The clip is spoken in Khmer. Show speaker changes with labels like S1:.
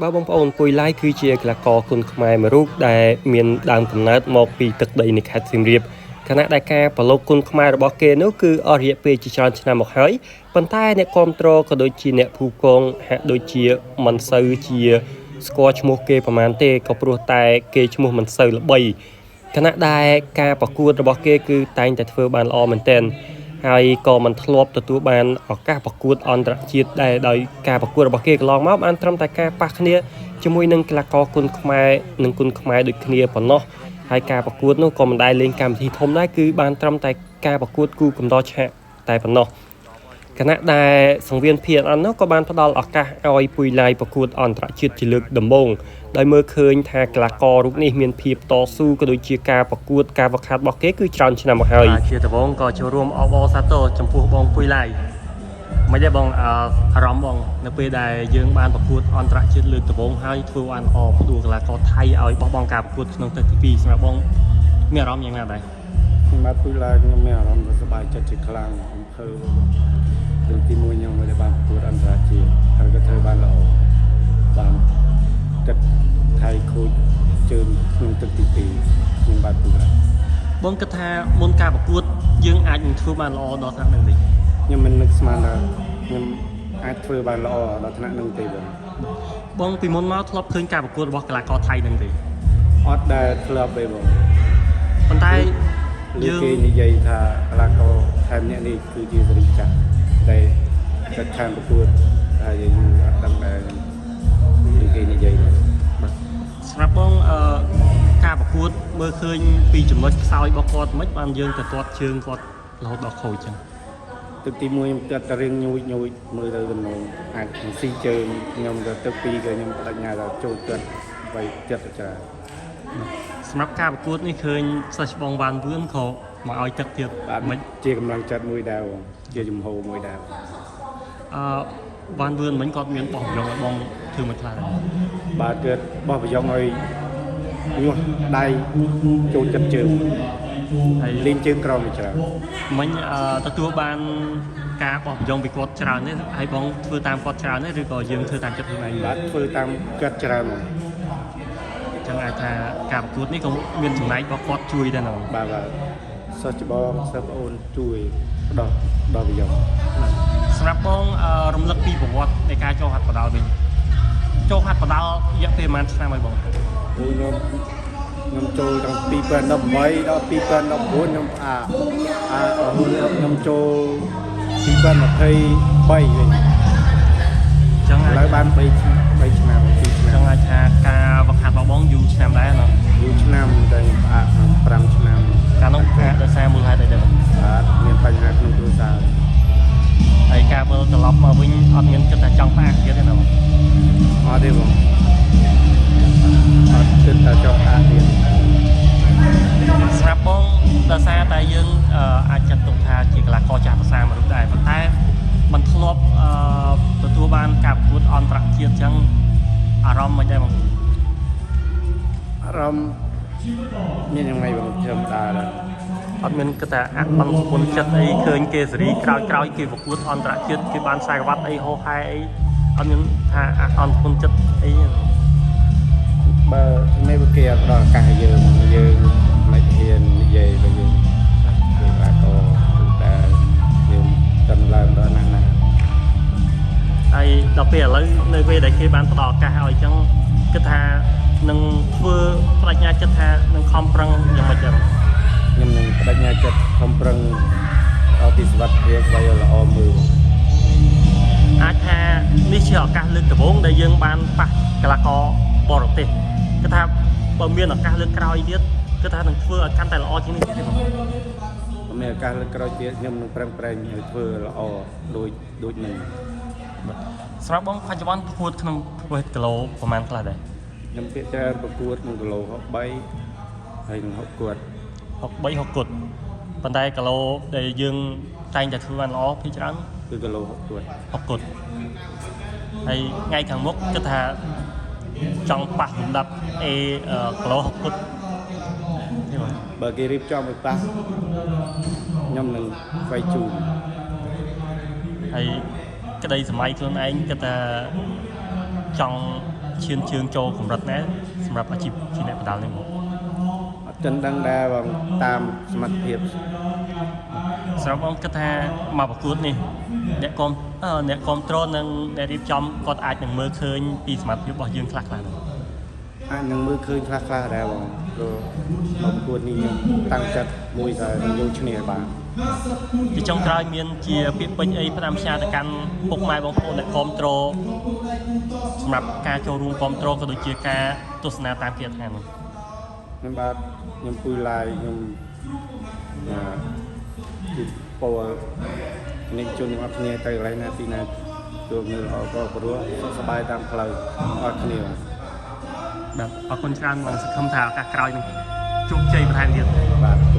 S1: បើបងប្អូនពុយឡាយគឺជាកីឡាករគុនខ្មែរមួយរូបដែលមានដើមកំណើតមកពីទឹកដីនៃខេត្តសៀមរាបខណៈដែលការប្រឡូកគុនខ្មែររបស់គេនោះគឺអស់រយៈពេលជាច្រើនឆ្នាំមកហើយប៉ុន្តែអ្នកគាំទ្រក៏ដូចជាអ្នកភូកងហាក់ដូចជាមិនសូវជាស្គាល់ឈ្មោះគេប្រហែលទេក៏ព្រោះតែគេឈ្មោះមិនសូវល្បីខណៈដែលការប្រកួតរបស់គេគឺតែងតែធ្វើបានល្អមែនទែនហើយក៏មិនធ្លាប់ទទួលបានឱកាសប្រកួតអន្តរជាតិដែលដោយការប្រកួតរបស់គេកន្លងមកបានត្រឹមតែការប៉ះគ្នាជាមួយនឹងកីឡាករគុនខ្មែរនិងគុនខ្មែរដូចគ្នាប៉ុណ្ណោះហើយការប្រកួតនោះក៏មិនដែលលេងកម្មវិធីធំដែរគឺបានត្រឹមតែការប្រកួតគូកំដរឆាកតែប៉ុណ្ណោះគណៈដែលសង្វៀន PNN នោះក៏បានផ្ដល់ឱកាសឲ្យពុយឡាយប្រកួតអន្តរជាតិជាលើកដំបូងដោយមើលឃើញថាកីឡាកររូបនេះមានភាពតស៊ូក៏ដូចជាការប្រកួតការវឹកហាត់របស់គេគឺច្រើនឆ្នាំមកហើយជាដំបូងក៏ចូលរួមអបអរសាទរចំពោះបងពុយឡាយមិនទេបងអារម្មណ៍បងនៅពេលដែលយើងបានប្រកួតអន្តរជាតិលើកដំបូងហើយធ្វើបានល្អផ្ដួលកីឡាករថៃឲ្យបោះបង់ការប្រកួតក្នុងទឹកទី2សម្រាប់បងមានអារម្មណ៍យ៉ាងណាដែរ
S2: បាទពុយឡាយខ្ញុំមានអារម្មណ៍សប្បាយចិត្តជាខ្លាំងអំភើលើកទី1ខ្ញុំមិនได้បានប្រកួតអន្តរជាតិហើយក៏ធ្វើបានល្អបានទឹកថៃខូចជើងក្នុងទឹកទី2ខ្ញុំបាទពុយឡាយ
S1: បងគិតថាមុនការប្រកួតយើងអាចនឹងធ្វើបានល្អដល់ថ្នាក់នេះ
S2: ខ្ញុំមិននឹកស្មានថាខ្ញុំអាចធ្វើបានល្អដល់ថ្នាក់នឹងទេ
S1: បងពីមុនមកធ្លាប់ឃើញការប្រកួតរបស់កីឡាករថៃនឹងទេ
S2: អត់ដែលធ្លាប់ទេបង
S1: ប៉ុន្តែ
S2: យើងគេនិយាយថាកីឡាករថៃម្នាក់នេះគឺជាសេរីចាស់តែគាត់ខាងប្រកួតហើយយើងអត់ដឹងដែរគេនិយាយ
S1: បាទសម្រាប់បងការប្រកួតមើលឃើញពីចំណុចខ្សោយរបស់គាត់មិនបានយើងទៅទាត់ជើងគាត់រហូតដល់ខូចចឹង
S2: ទឹកទី1ខ្ញុំគាត់តែរៀងញួយមើលទៅដំណងអាចស៊ីជើងខ្ញុំទៅទឹក2ក៏ខ្ញុំបដិញ្ញាថាចូលគាត់ໄວចិត្តច្រើន
S1: សម្រាប់ការប្រកួតនេះឃើញសិស្សបងវ៉ាន់វឿនក៏មកឲ្យទឹកទៀត
S2: មិនជាកម្លាំងចិត្តមួយដែរបងជាជំហរមួយដែរ
S1: វ៉ាន់វឿនមិញគាត់មានបោះប្រយ៉ងឲ្យបងធ្វើមិនខ្លះដែរ
S2: បាទគាត់បោះប្រយ៉ងឲ្យញាស់ដៃចូលចិត្តជើងហើយលេងជើងក្រោមច្រើន
S1: មិញទទួលបានការបោះប្រយ៉ងពីគាត់ច្រើនទេហើយបងធ្វើតាមគាត់ច្រើនទេឬក៏យើងធ្វើតាមចិត្តខ្លួនឯង
S2: បាទធ្វើតាមគាត់ច្រើនហ្មង
S1: ចឹងអាចថាការប្រកួតនេះក៏មានចំណែករបស់គាត់ជួយដែរណា
S2: បាទសិស្សច្បងសិស្សប្អូនជួយដល់ប្រយ៉ង
S1: សម្រាប់បងរំលឹកពីប្រវត្តិនៃការចូលហាត់បដាល់វិញចូលហាត់បដាល់រយៈពេលប្រហែលឆ្នាំហើយបង
S2: ខ្ញុំចូលតាំងពី2018ដល់2019ខ្ញុំខ្ញុំចូល2023វិញ
S1: ចឹង
S2: ហើយបាន3ឆ្នាំ
S1: ចឹងអាចថាការវឹកហាត់របស់បងយូរឆ្នាំដែរណា
S2: យូរឆ្នាំតែ5ឆ្នាំ
S1: កាលនោះដោយសារមូលហេតុអីដែរ
S2: បាទមានបញ្ហាក្នុងគ្រួសារ
S1: ហើយការមើលត្រឡប់មកវិញអត់មានគិតថាចង់ផ្អាកទៀតទេណា
S2: អត់ទេបងអត់គិតថាចង់ផ្អាកទៀត
S1: សម្រាប់បងដោយសារតែយើងអាចចាត់ទុកថាជាកីឡាករចាស់ភាសាមនុស្សដែរប៉ុន្តែมันធ្លាប់ទទួលបានការប្រកួតអន្តរជាតិចឹងអារម្មណ៍មិនដែរបង
S2: អារម្មណ៍មានយ៉ាងម៉េចបងខ្ញុំដើរ
S1: អត់មានគិតថាអត់សុពន្ធចិត្តអីឃើញគេសេរីក្រោយគេប្រកួតអន្តរជាតិគេបានខ្សែក្រវ៉ាត់អីហោហែអីអត់មានថាអត់សុពន្ធចិត្តអី
S2: បើមិនគេអត់ដល់ឱកាសយើងមិនហ៊ាននិយាយទៅយើងគឺថាក៏តែយើងតឹងឡើងដល់ណា
S1: ហើយដល់ពេលឥឡូវនៅពេលដែលគេបានផ្ដល់ឱកាសឲ្យអញ្ចឹងគិតថានឹងធ្វើបដិញ្ញាចិត្តថានឹងខំប្រឹងយ៉ាងម៉េចដែរ
S2: ខ្ញុំនឹងបដិញ្ញាចិត្តខំប្រឹងឲ្យពីសុវត្ថិភាពឲ្យល្អមើល
S1: អាចថានេះជាឱកាសលើកដំបូងដែលយើងបានប៉ះកីឡាករបរទេសគឺថាបើមានឱកាសលើកក្រោយទៀតគឺថានឹងធ្វើឲ្យកាន់តែល្អជាងនេះទៀតទេបង
S2: មានឱកាសលើកក្រោយទៀតខ្ញុំនឹងប្រឹងប្រែងឲ្យធ្វើល្អដូចនេះ
S1: សម្រាប់បងបច្ចុប្បន្នប្រកួតក្នុងវេទគីឡូប្រហែលខ្លះដែរ
S2: ខ្ញុំភាគច្រើនប្រកួតក្នុងគីឡូ63ហើយនឹង60គត់
S1: 63 60គត់ប៉ុន្តែគីឡូដែលយើងតែងតែធ្វើបានល្អភាគច្រើន
S2: គឺគីឡូ60គត់
S1: ហើយថ្ងៃខាងមុខគិតថាចង់ប៉ះលំដាប់គីឡូ60គត់
S2: បើគេរៀបចំឲ្យប៉ះខ្ញុំនឹងវាយជូន
S1: ហើយក្តីសម័យខ្លួនឯងគិតថាចង់ ឈានជើងចូលកម្រិតណាសម្រាប់អាជីពជាអ្នកបដាល់នេះមក
S2: អត់ចិនដឹងដែរបងតាមសមត្ថភាព
S1: ស្រាប់បងគិតថាមកប្រកួតនេះអ្នកគ្រប់គ្រងនិងអ្នករៀបចំគាត់អាចនឹងមើលឃើញពីសមត្ថភាពរបស់យើងខ្លះៗហ្នឹង
S2: អាចនឹងមើលឃើញខ្លះៗដែរបងព្រោះមកប្រកួតនេះខ្ញុំតាំងចិត្តមួយតែនឹងយកឈ្នះបាន
S1: ពីចុងក្រោយមានជាពាក្យពេចន៍អីផ្ដាំផ្ញើទៅកាន់ពុកម៉ែបងប្អូនអ្នកគ្រប់គ្រងសម្រាប់ការចូលរួមគ្រប់គ្រងក៏ដូចជាការទស្សនាតាមគេដ្ឋានហ្នឹង
S2: ខ្ញុំបាទខ្ញុំពុយឡាយខ្ញុំទីពោនេះជនទាំងអស់គ្នាទៅកន្លែងណាទីណាជួបនៅល្អក៏ព្រោះសុខសប្បាយតាមផ្លូវអស់គ្នា
S1: បាទអរគុណច្រើនបងសង្ឃឹមថាឱកាសក្រោយនឹងជោគជ័យបន្ថែមទៀត
S2: បាទ